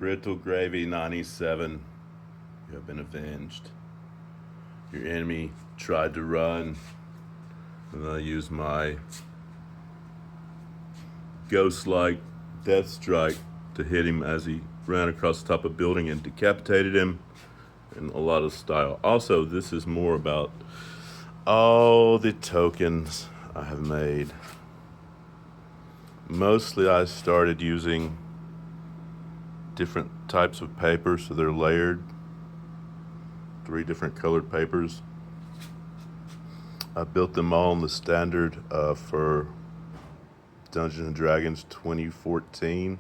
Brittle Gravy 97, you have been avenged. Your enemy tried to run, and I used my ghost-like death strike to hit him as he ran across the top of a building and decapitated him in a lot of style. Also, this is more about all the tokens I have made. Mostly I started using different types of paper, so they're layered, 3 different colored papers. I built them all on the standard for Dungeons and Dragons 2014.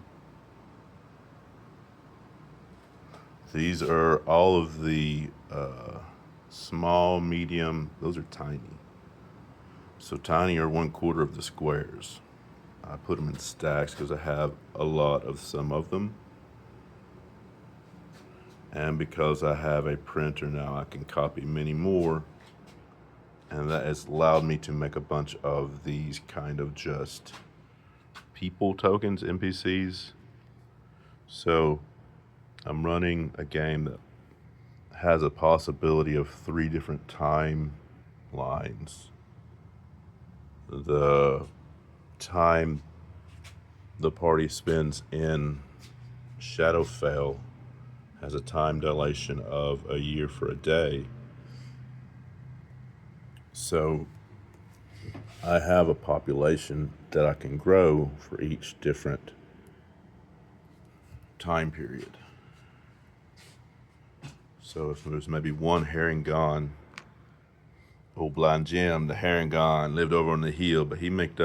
These are all of the small, medium, those are tiny. So tiny are 1/4 of the squares. I put them in stacks because I have a lot of some of them. And because I have a printer now, I can copy many more. And that has allowed me to make a bunch of these kind of just people tokens, NPCs. So I'm running a game that has a possibility of 3 different time lines. The time the party spends in Shadowfell has a time dilation of a year for a day. So I have a population that I can grow for each different time period. So if there's maybe one herring gone, old blind Jim, the herring gone, lived over on the hill, but he met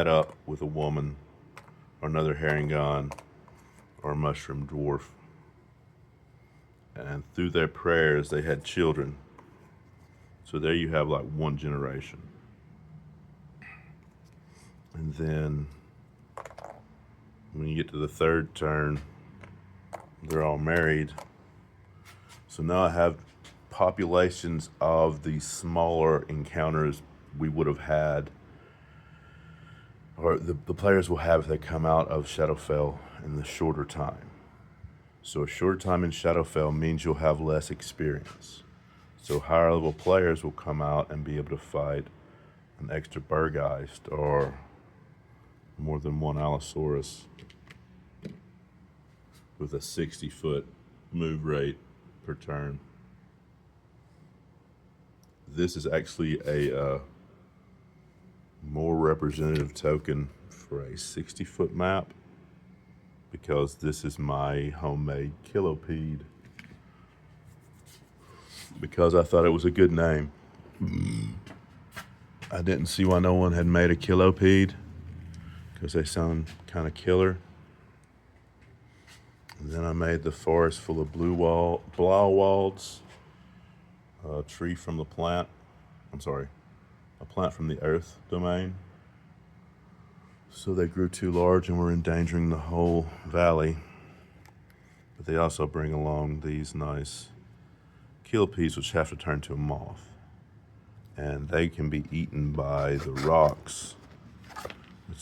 up with a woman or another herring gone or a mushroom dwarf. And through their prayers, they had children. So there you have like 1 generation. And then when you get to the 3rd turn, they're all married. So now I have populations of the smaller encounters we would have had, or the players will have if they come out of Shadowfell in the shorter time. So a shorter time in Shadowfell means you'll have less experience. So higher level players will come out and be able to fight an extra Burgeist or more than 1 Allosaurus with a 60-foot move rate per turn. This is actually a more representative token for a 60-foot map because this is my homemade Kilopede. Because I thought it was a good name. I didn't see why no one had made a Kilopede because they sound kind of killer. And then I made the forest full of Blauwalds, a tree from the plant. A plant from the earth domain. So they grew too large and were endangering the whole valley. But they also bring along these nice Killopedes, which have to turn to a moth. And they can be eaten by the rocks.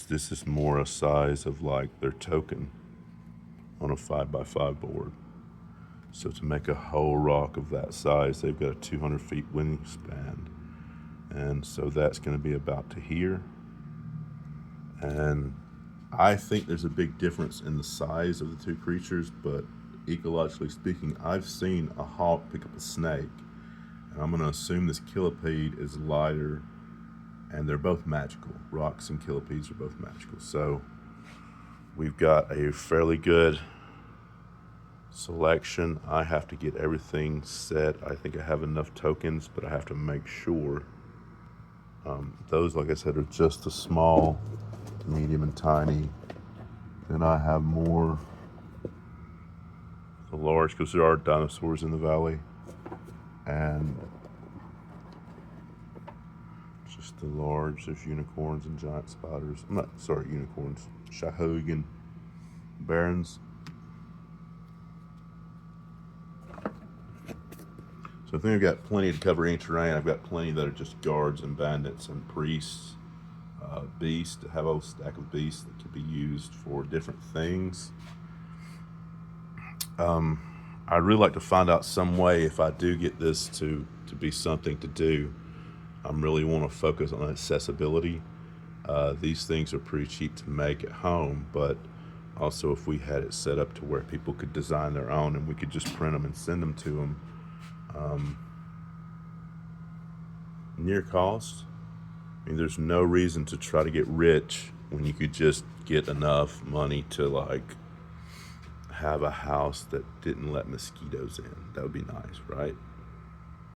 This is more a size of like their token on a 5x5 board. So to make a whole rock of that size, they've got a 200 feet wingspan. And so that's going to be about to here. And I think there's a big difference in the size of the 2 creatures, but ecologically speaking, I've seen a hawk pick up a snake. And I'm going to assume this Kilopede is lighter, and they're both magical. Rocks and Killopedes are both magical. So we've got a fairly good selection. I have to get everything set. I think I have enough tokens, but I have to make sure. Those, like I said, are just the small, medium, and tiny. Then I have more the large, because there are dinosaurs in the valley. And just the large, there's unicorns and giant spiders. Unicorns. Shahogan barons. So I think I've got plenty to cover any terrain. I've got plenty that are just guards and bandits and priests, beasts. I have a whole stack of beasts that could be used for different things. I'd really like to find out some way, if I do get this to be something to do, I really want to focus on accessibility. These things are pretty cheap to make at home, but also if we had it set up to where people could design their own and we could just print them and send them to them, near cost. I mean, there's no reason to try to get rich when you could just get enough money to have a house that didn't let mosquitoes in. That would be nice, right?